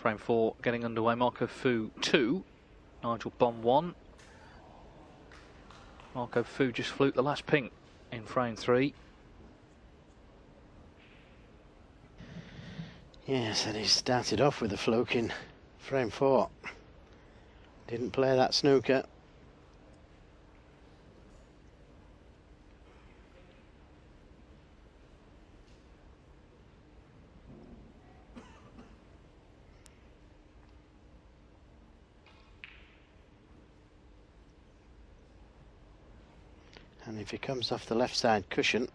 Frame 4 getting underway. Marco Fu 2, Nigel Bomb 1. Marco Fu just fluked the last pink in frame 3. Yes, and he started off with a fluke in frame 4. Didn't play that snooker. And if he comes off the left side cushion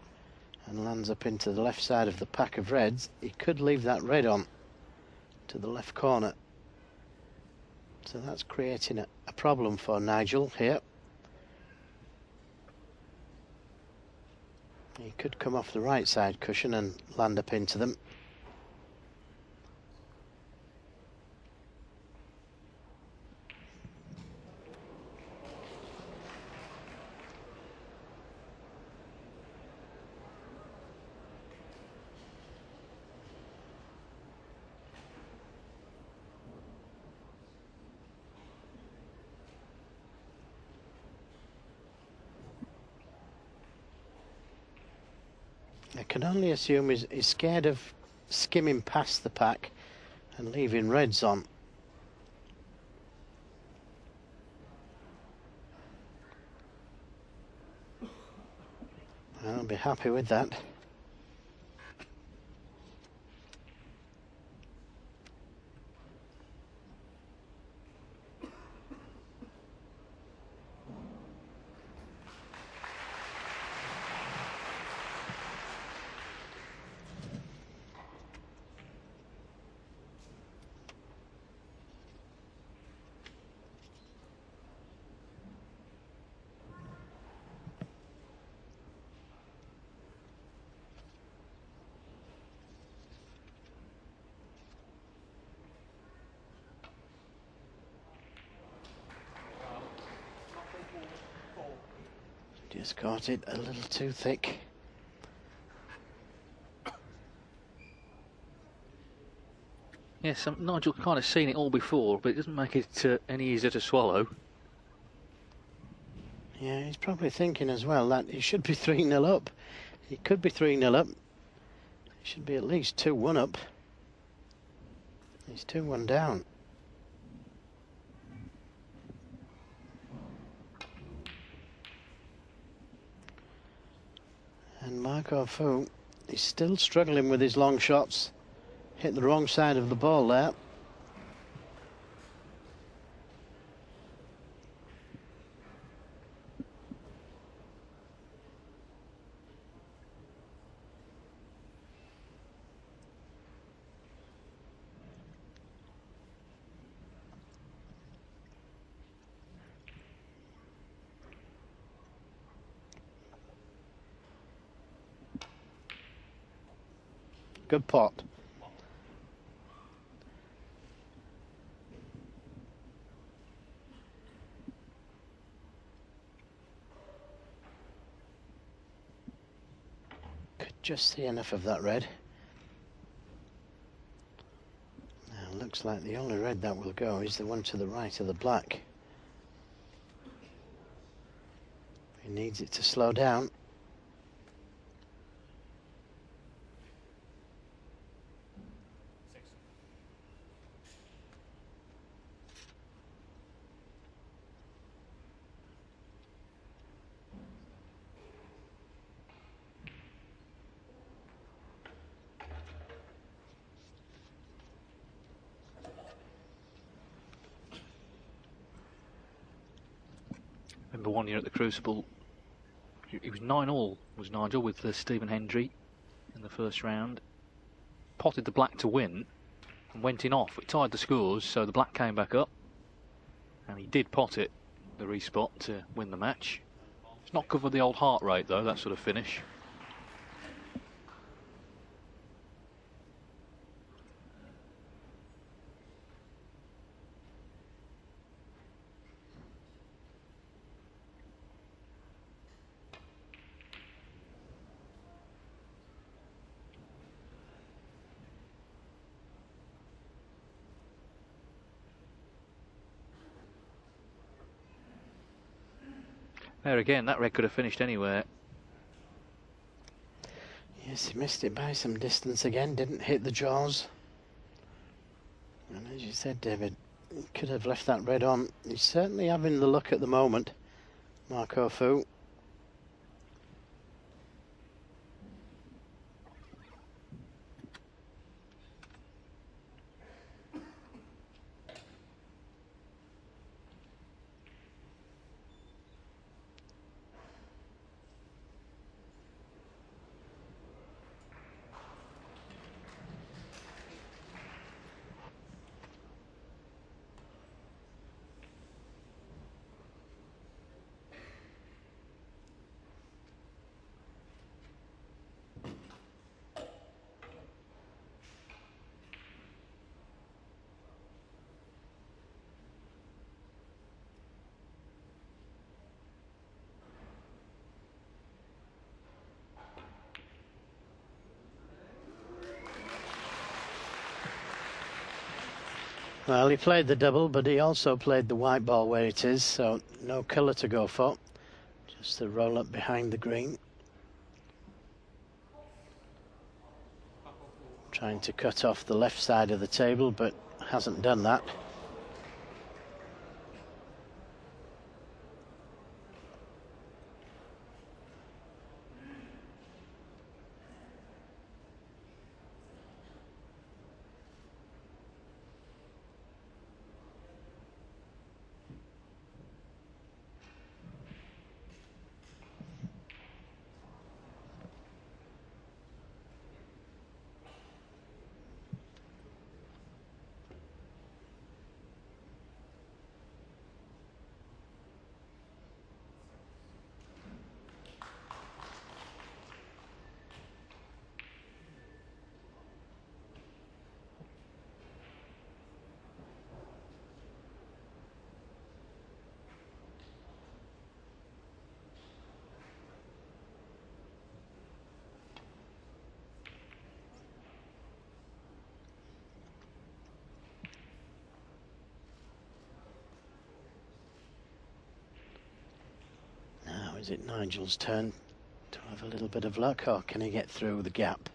and lands up into the left side of the pack of reds, he could leave that red on to the left corner. So that's creating a problem for Nigel here. He could come off the right side cushion and land up into them. I can only assume he's scared of skimming past the pack and leaving reds on. I'll be happy with that. Just caught it a little too thick. Yes, Nigel kind of seen it all before, but it doesn't make it any easier to swallow. Yeah, he's probably thinking as well that he should be 3-0 up. He could be 3-0 up. He should be at least 2-1 up. He's 2-1 down. And Marco Fu is still struggling with his long shots. Hit the wrong side of the ball there. Good pot. Could just see enough of that red. Now looks like the only red that will go is the one to the right of the black. He needs it to slow down. Remember one year at the Crucible, he was 9-all, was Nigel, with Stephen Hendry in the first round. Potted the black to win and went in off. It tied the scores, so the black came back up. And he did pot it, the respot, to win the match. It's not covered the old heart rate, though, that sort of finish. There again, that red could have finished anywhere. Yes, he missed it by some distance again, didn't hit the jaws. And as you said, David, he could have left that red on. He's certainly having the luck at the moment, Marco Fu. Well, he played the double, but he also played the white ball where it is, so no colour to go for. Just the roll up behind the green. Trying to cut off the left side of the table, but hasn't done that. Is it Nigel's turn to have a little bit of luck, or can he get through the gap?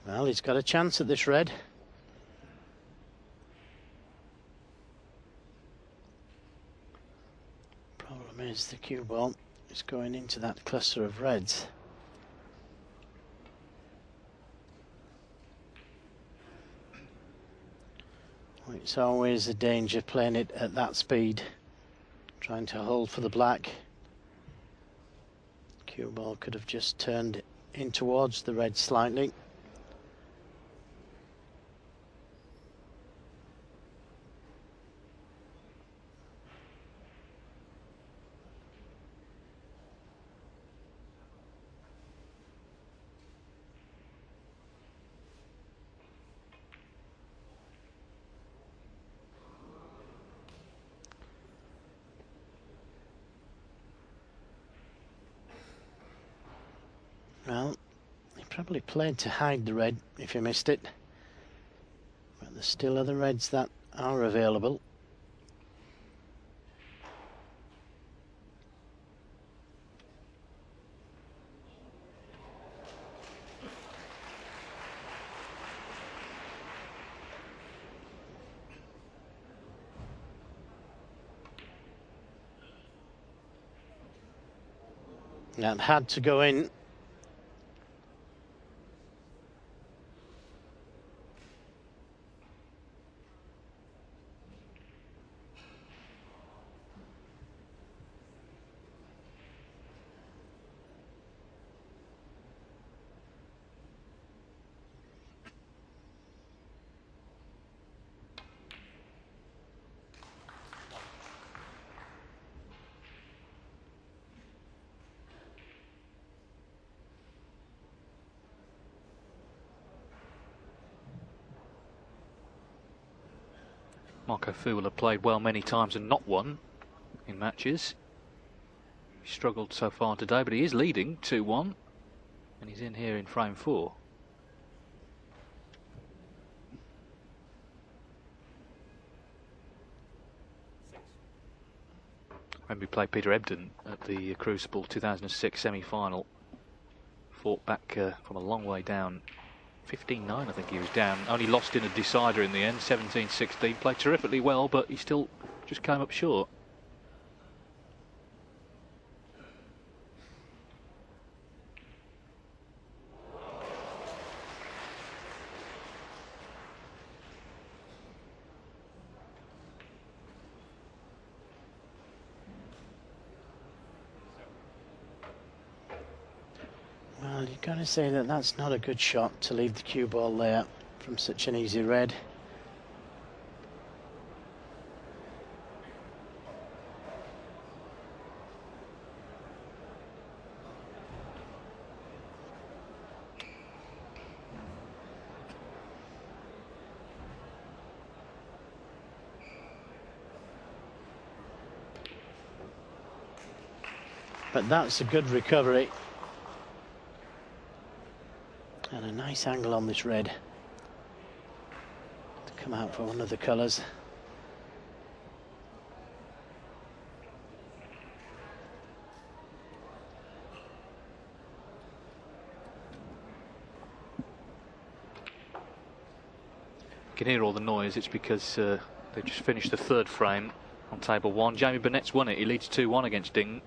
Well, he's got a chance at this red. Problem is the cue ball is going into that cluster of reds. It's always a danger playing it at that speed, trying to hold for the black. Cue ball could have just turned in towards the red slightly. Well, he probably played to hide the red if he missed it. But there's still other reds that are available. That had to go in. Marco Fu will have played well many times and not won in matches. He struggled so far today, but he is leading 2-1, and he's in here in frame 4. When we played Peter Ebdon at the Crucible 2006 semi-final, fought back from a long way down, 15-9 I think he was down, only lost in a decider in the end, 17-16, played terrifically well, but he still just came up short. Well, you've got to say that that's not a good shot to leave the cue ball there from such an easy red. But that's a good recovery. And a nice angle on this red to come out for one of the colours. You can hear all the noise. It's because they've just finished the third frame on table 1. Jamie Burnett's won it. He leads 2-1 against Deng.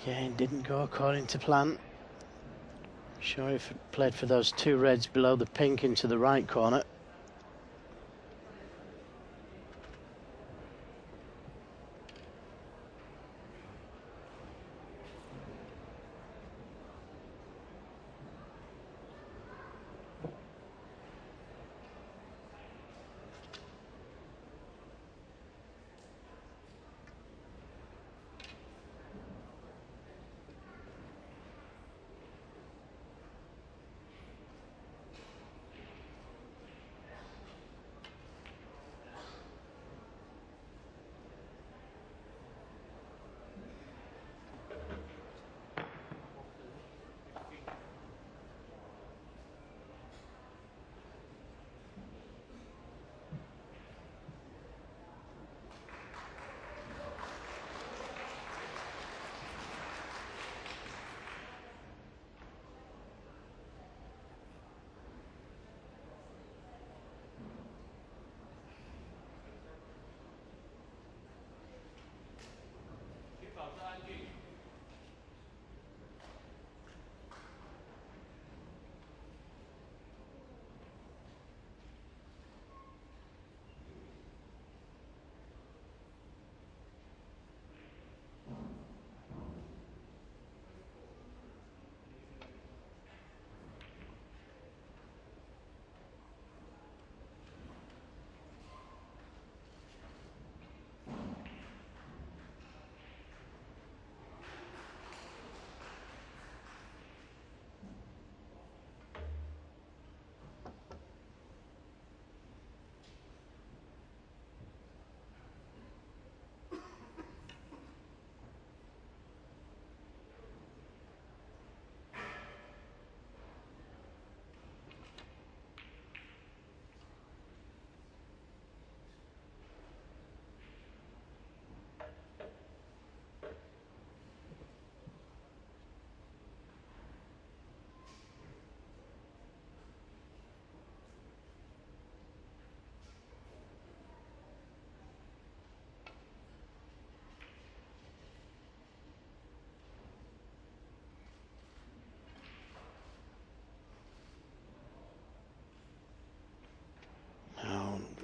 Again, didn't go according to plan. Sure, if it played for those two reds below the pink into the right corner.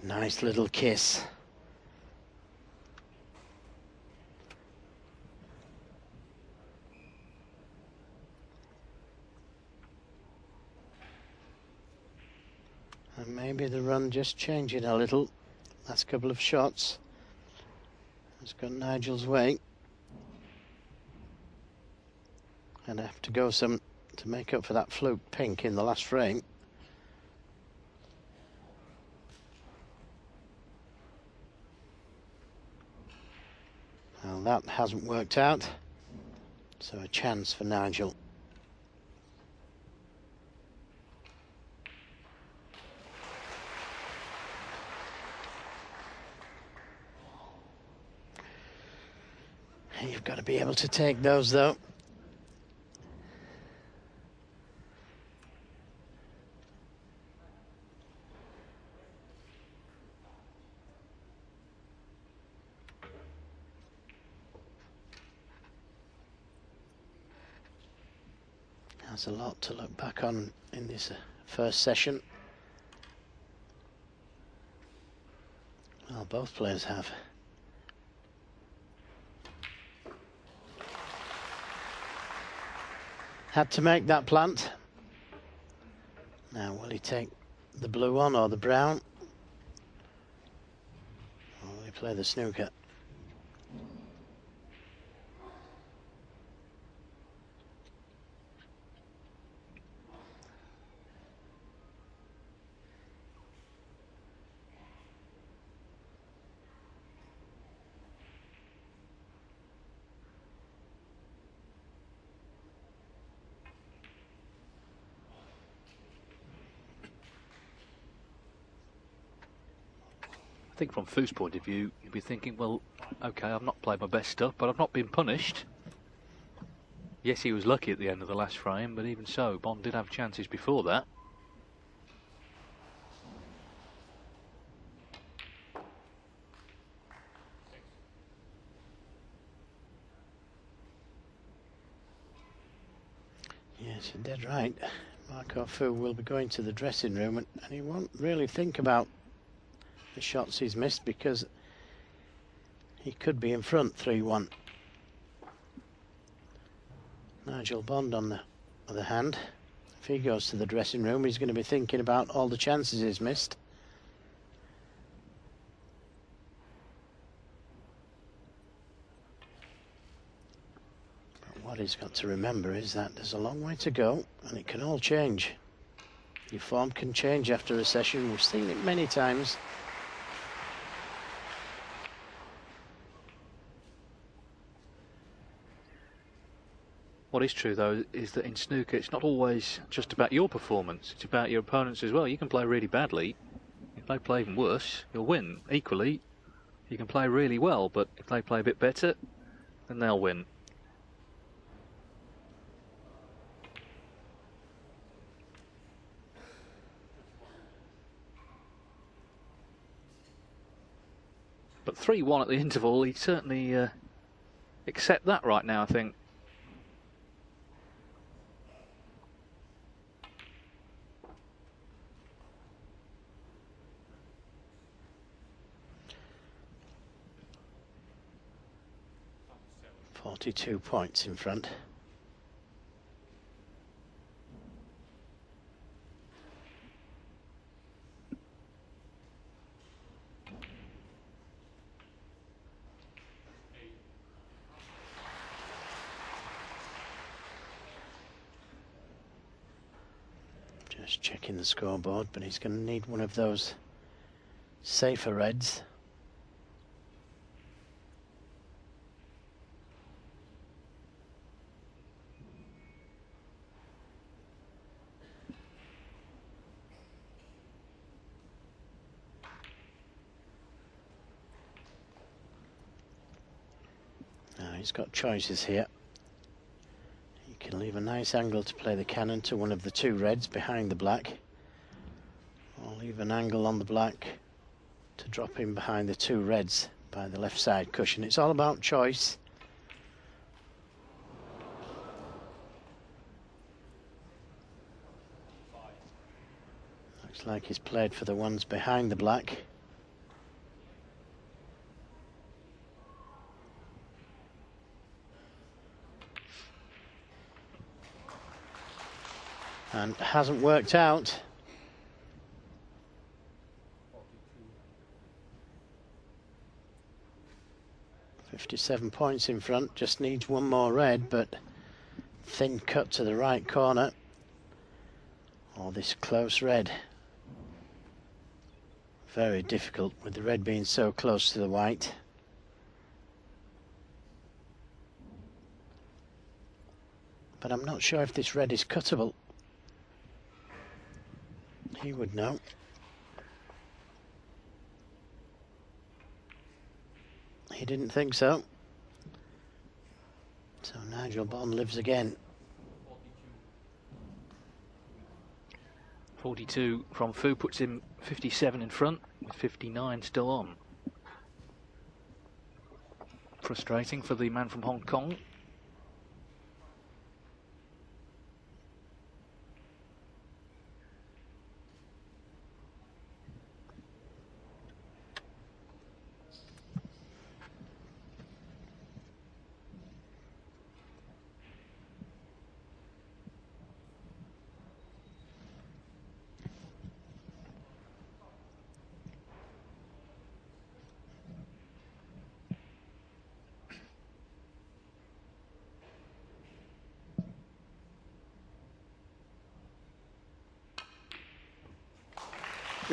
Nice little kiss. maybe the run just changing a little. Last couple of shots has gone Nigel's way. And I have to go some to make up for that fluke pink in the last frame. Well, that hasn't worked out, so a chance for Nigel. You've got to be able to take those, though. There's a lot to look back on in this first session. Well, both players have. Had to make that plant. Now, will he take the blue one or the brown? Or will he play the snooker? I think from Fu's point of view, you'd be thinking, well, okay, I've not played my best stuff, but I've not been punished. Yes, he was lucky at the end of the last frame, but even so, Bond did have chances before that. Yes, you're dead right. Marco Fu will be going to the dressing room and he won't really think about the shots he's missed because he could be in front 3-1. Nigel Bond, on the other hand, if he goes to the dressing room, he's going to be thinking about all the chances he's missed. But what he's got to remember is that there's a long way to go and it can all change. Your form can change after a session. We've seen it many times. What is true, though, is that in snooker, it's not always just about your performance. It's about your opponents as well. You can play really badly. If they play even worse, you'll win. Equally, you can play really well, but if they play a bit better, then they'll win. But 3-1 at the interval, he'd certainly accept that right now, I think. .42 points in front. Just checking the scoreboard, but he's going to need one of those safer reds. He's got choices here. He can leave a nice angle to play the cannon to one of the two reds behind the black, or leave an angle on the black to drop in behind the two reds by the left side cushion. It's all about choice. Looks like he's played for the ones behind the black. And hasn't worked out. 57 points in front, just needs one more red, but thin cut to the right corner. Oh, this close red. Very difficult with the red being so close to the white. But I'm not sure if this red is cuttable. He would know. He didn't think so. So Nigel Bond lives again. 42 from Fu puts him 57 in front, with 59 still on. Frustrating for the man from Hong Kong.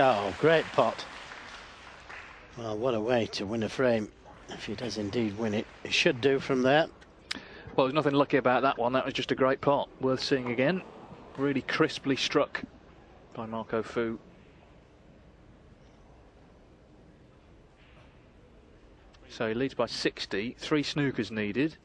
Oh, great pot. Well, what a way to win a frame. If he does indeed win it, he should do from there. Well, there's nothing lucky about that one. That was just a great pot, worth seeing again. Really crisply struck by Marco Fu. So he leads by 60, 3 snookers needed.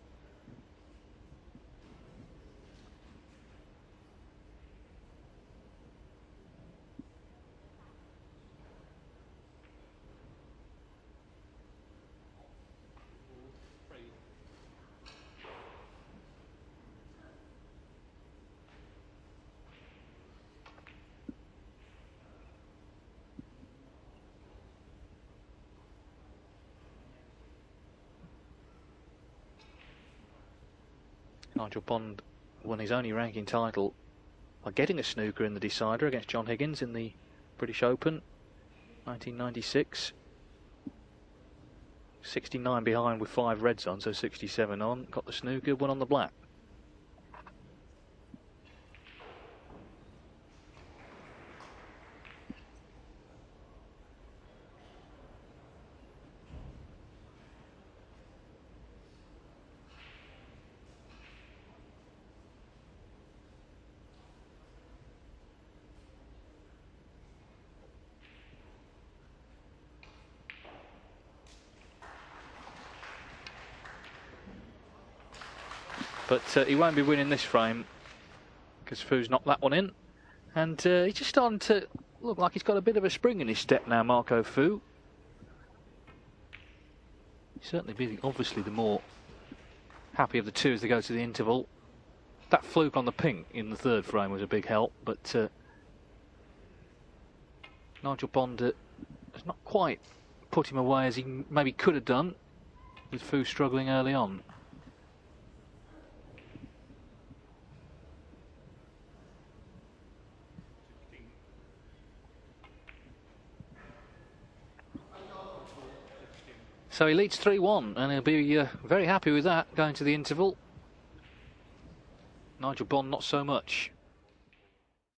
Nigel Bond won his only ranking title by getting a snooker in the decider against John Higgins in the British Open 1996. 69 behind with 5 reds on, so 67 on. Got the snooker, won on the black. But he won't be winning this frame because Fu's knocked that one in. And he's just starting to look like he's got a bit of a spring in his step now, Marco Fu. He's certainly be obviously the more happy of the two as they go to the interval. That fluke on the pink in the third frame was a big help, but Nigel Bond has not quite put him away as he maybe could have done, with Fu struggling early on. So he leads 3-1, and he'll be very happy with that going to the interval. Nigel Bond not so much.